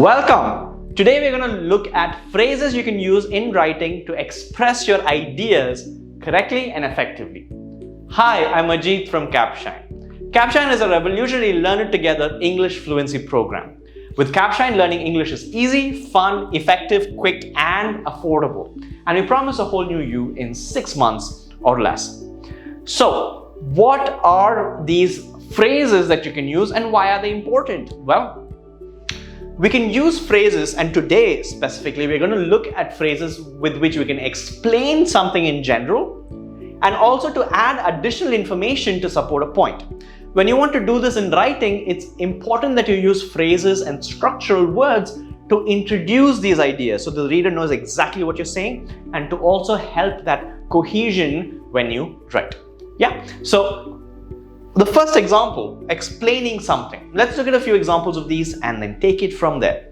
Welcome! Today we're going to look at phrases you can use in writing to express your ideas correctly and effectively. Hi, I'm Ajit from Capshine. Capshine is a revolutionary learn it together English fluency program. With Capshine, learning English is easy, fun, effective, quick, and affordable. And we promise a whole new you in 6 months or less. So, what are these phrases that you can use and why are they important? Well, we can use phrases, and today specifically we're going to look at phrases with which we can explain something in general and also to add additional information to support a point. When you want to do this in writing, it's important that you use phrases and structural words to introduce these ideas so the reader knows exactly what you're saying and to also help that cohesion when you write. Yeah, so the first example, explaining something. Let's look at a few examples of these and then take it from there.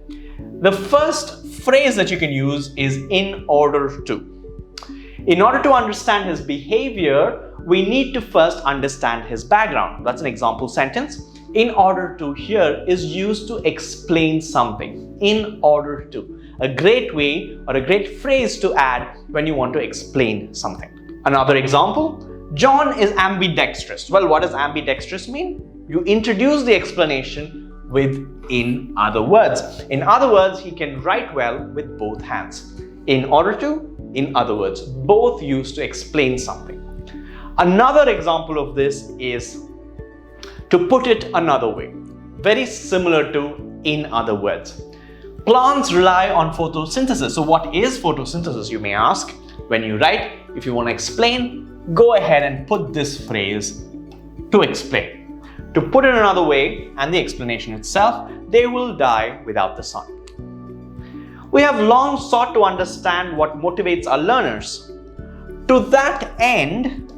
The first phrase that you can use is in order to. In order to understand his behavior, we need to first understand his background. That's an example sentence. In order to here is used to explain something. In order to. A great way or a great phrase to add when you want to explain something. Another example. John is ambidextrous. Well, what does ambidextrous mean? You introduce the explanation with in other words. In other words, he can write well with both hands. In order to, in other words, both used to explain something. Another example of this is to put it another way. Very similar to in other words. Plants rely on photosynthesis. So what is photosynthesis, you may ask? When you write, if you want to explain, go ahead and put this phrase to explain. To put it another way, and the explanation itself, they will die without the sun. We have long sought to understand what motivates our learners. To that end,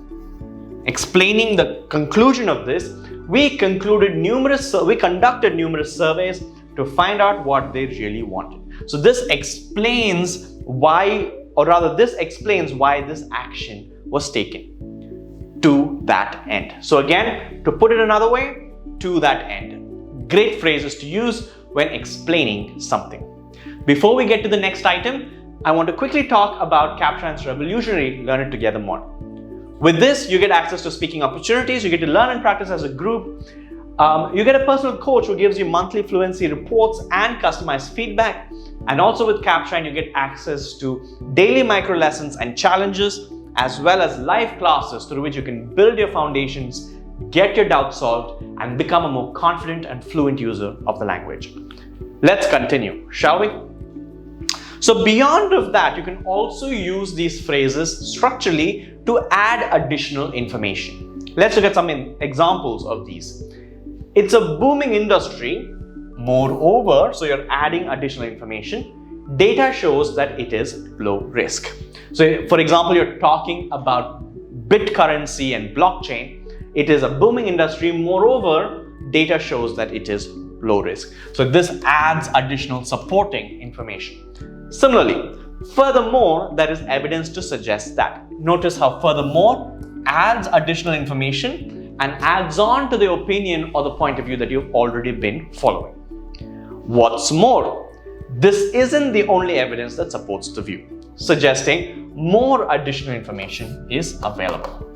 explaining the conclusion of this, we conducted numerous surveys to find out what they really wanted. So this explains why, or rather this explains why this action was taken to that end. So again, to put it another way, to that end. Great phrases to use when explaining something. Before we get to the next item, I want to quickly talk about Capshine's revolutionary Learn It Together model. With this, you get access to speaking opportunities, you get to learn and practice as a group, you get a personal coach who gives you monthly fluency reports and customized feedback, and also with Capshine, you get access to daily micro lessons and challenges, as well as live classes through which you can build your foundations, get your doubts solved, and become a more confident and fluent user of the language. Let's continue, shall we? So beyond of that, you can also use these phrases structurally to add additional information. Let's look at some examples of these. It's a booming industry. Moreover, so you're adding additional information. Data shows that it is low risk. So for example, you're talking about BitCurrency and blockchain. It is a booming industry. Moreover, data shows that it is low risk. So this adds additional supporting information. Similarly, furthermore, there is evidence to suggest that. Notice how furthermore adds additional information and adds on to the opinion or the point of view that you've already been following. What's more, this isn't the only evidence that supports the view, suggesting more additional information is available.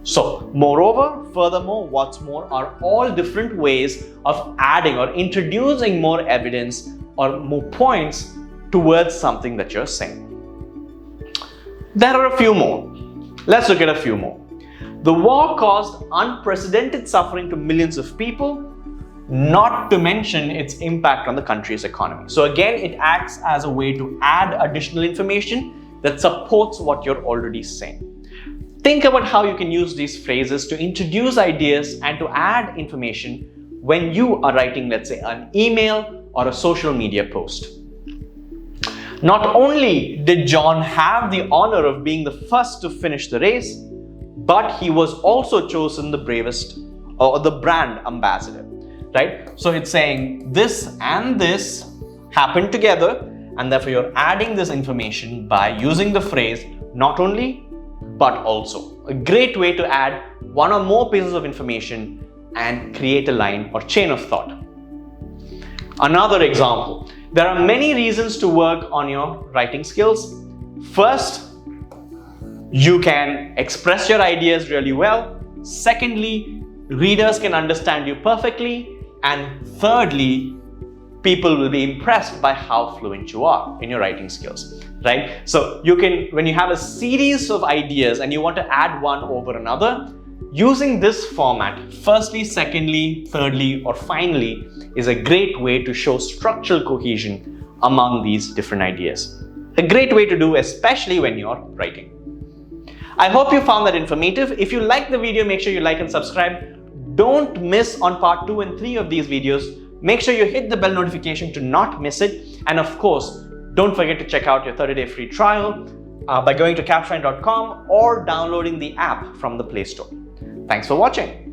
So, moreover, furthermore, what's more are all different ways of adding or introducing more evidence or more points towards something that you're saying. There are a few more. Let's look at a few more. The war caused unprecedented suffering to millions of people, not to mention its impact on the country's economy. So again, it acts as a way to add additional information that supports what you're already saying. Think about how you can use these phrases to introduce ideas and to add information when you are writing, let's say, an email or a social media post. Not only did John have the honor of being the first to finish the race, but he was also chosen the bravest or the brand ambassador. Right? So it's saying this and this happened together, and therefore you're adding this information by using the phrase not only but also. A great way to add one or more pieces of information and create a line or chain of thought. Another example, There are many reasons to work on your writing skills. First, you can express your ideas really well. Secondly, readers can understand you perfectly. And thirdly, people will be impressed by how fluent you are in your writing skills, right? So you can, when you have a series of ideas and you want to add one over another, using this format, firstly, secondly, thirdly, or finally, is a great way to show structural cohesion among these different ideas. A great way to do, especially when you're writing. I hope you found that informative. If you like the video, make sure you like and subscribe. Don't miss on part 2 and 3 of these videos. Make sure you hit the bell notification to not miss it. And of course, don't forget to check out your 30-day free trial by going to capshine.com or downloading the app from the Play Store. Thanks for watching.